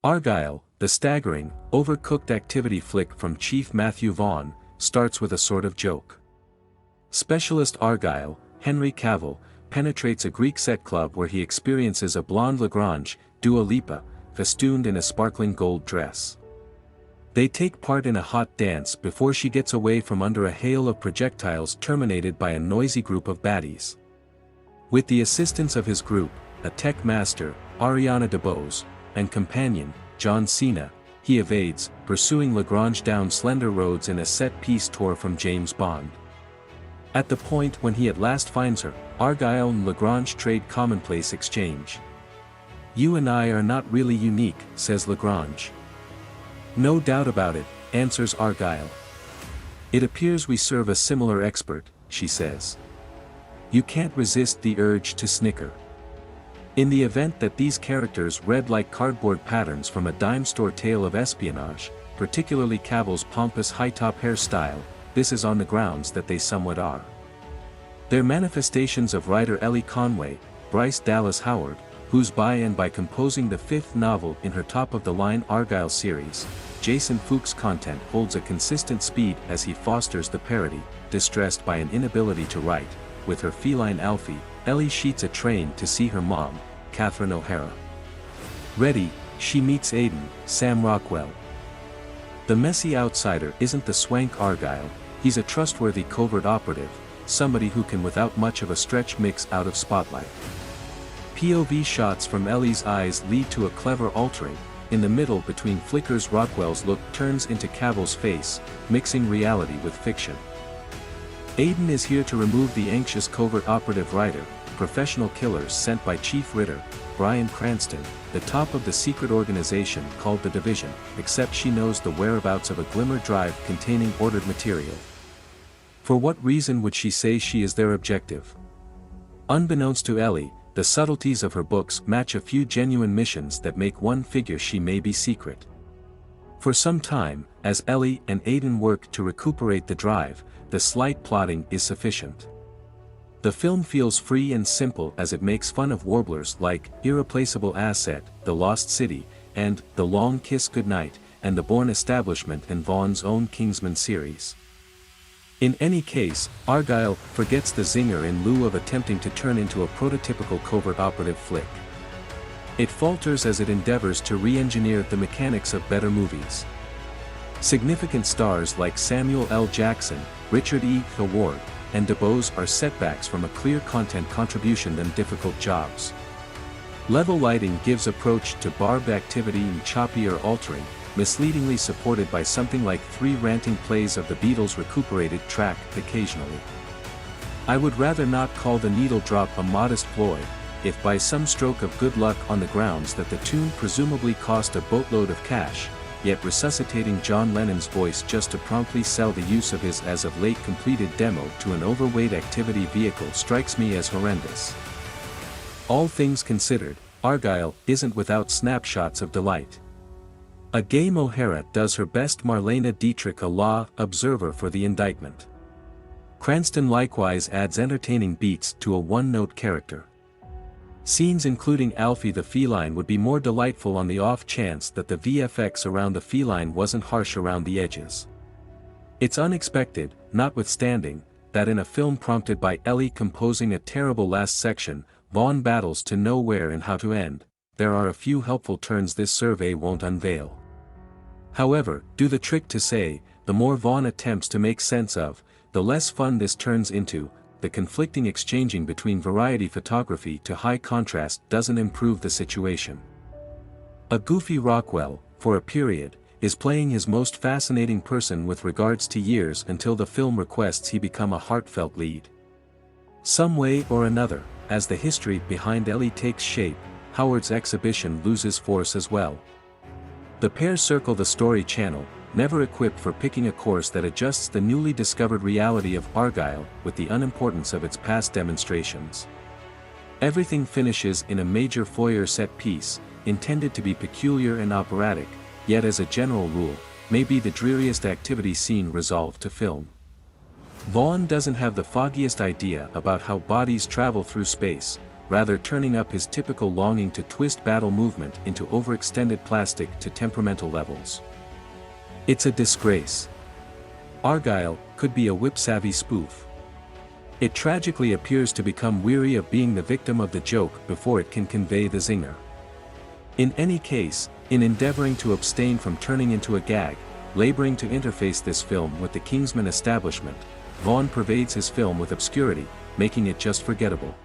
Argylle, the staggering, overcooked activity flick from Chief Matthew Vaughn, starts with a sort of joke. Specialist Argylle, Henry Cavill, penetrates a Greek set club where he experiences a blonde Lagrange, Dua Lipa, festooned in a sparkling gold dress. They take part in a hot dance before she gets away from under a hail of projectiles terminated by a noisy group of baddies. With the assistance of his group, a tech master, Ariana DeBose, and companion, John Cena, he evades, pursuing Lagrange down slender roads in a set-piece tour from James Bond. At the point when he at last finds her, Argylle and Lagrange trade commonplace exchange. "You and I are not really unique," says Lagrange. "No doubt about it," answers Argylle. "It appears we serve a similar expert," she says. You can't resist the urge to snicker. In the event that these characters read like cardboard patterns from a dime store tale of espionage, particularly Cavill's pompous high-top hairstyle, this is on the grounds that they somewhat are. They're manifestations of writer Ellie Conway, Bryce Dallas Howard, whose by composing the fifth novel in her top-of-the-line Argylle series, Jason Fuchs' content holds a consistent speed as he fosters the parody, distressed by an inability to write. With her feline Alfie, Ellie sheets a train to see her mom, Catherine O'Hara. Ready, she meets Aiden, Sam Rockwell. The messy outsider isn't the swank Argylle, he's a trustworthy covert operative, somebody who can without much of a stretch mix out of spotlight. POV shots from Ellie's eyes lead to a clever altering, in the middle between flickers Rockwell's look turns into Cavill's face, mixing reality with fiction. Aiden is here to remove the anxious covert operative writer, professional killers sent by Chief Ritter, Bryan Cranston, the top of the secret organization called the Division, except she knows the whereabouts of a glimmer drive containing ordered material. For what reason would she say she is their objective? Unbeknownst to Ellie, the subtleties of her books match a few genuine missions that make one figure she may be secret. For some time, as Ellie and Aiden work to recuperate the drive, the slight plotting is sufficient. The film feels free and simple as it makes fun of warblers like Irreplaceable Asset, The Lost City, and The Long Kiss Goodnight, and the Bourne Establishment and Vaughn's own Kingsman series. In any case, Argylle forgets the zinger in lieu of attempting to turn into a prototypical covert operative flick. It falters as it endeavors to re-engineer the mechanics of better movies. Significant stars like Samuel L. Jackson, Richard E. Howard, and DeBose are setbacks from a clear content contribution than difficult jobs. Level lighting gives approach to barbed activity and choppy or altering, misleadingly supported by something like 3 ranting plays of the Beatles' recuperated track occasionally. I would rather not call the needle drop a modest ploy, if by some stroke of good luck on the grounds that the tune presumably cost a boatload of cash, yet resuscitating John Lennon's voice just to promptly sell the use of his as-of-late completed demo to an overweight activity vehicle strikes me as horrendous. All things considered, Argylle isn't without snapshots of delight. A game O'Hara does her best Marlena Dietrich a law observer for the indictment. Cranston likewise adds entertaining beats to a one-note character. Scenes including Alfie the feline would be more delightful on the off chance that the VFX around the feline wasn't harsh around the edges. It's unexpected, notwithstanding, that in a film prompted by Ellie composing a terrible last section, Vaughn battles to know where and how to end, there are a few helpful turns this survey won't unveil. However, do the trick to say, the more Vaughn attempts to make sense of, the less fun this turns into. The conflicting exchanging between variety photography to high contrast doesn't improve the situation. A goofy Rockwell, for a period, is playing his most fascinating person with regards to years until the film requests he become a heartfelt lead. Some way or another, as the history behind Ellie takes shape, Howard's exhibition loses force as well. The pair circle the story channel, never equipped for picking a course that adjusts the newly discovered reality of Argylle with the unimportance of its past demonstrations. Everything finishes in a major foyer set piece, intended to be peculiar and operatic, yet as a general rule, may be the dreariest activity scene resolved to film. Vaughn doesn't have the foggiest idea about how bodies travel through space, rather turning up his typical longing to twist battle movement into overextended plastic to temperamental levels. It's a disgrace. Argylle could be a whip-savvy spoof. It tragically appears to become weary of being the victim of the joke before it can convey the zinger. In any case, in endeavoring to abstain from turning into a gag, laboring to interface this film with the Kingsman establishment, Vaughn pervades his film with obscurity, making it just forgettable.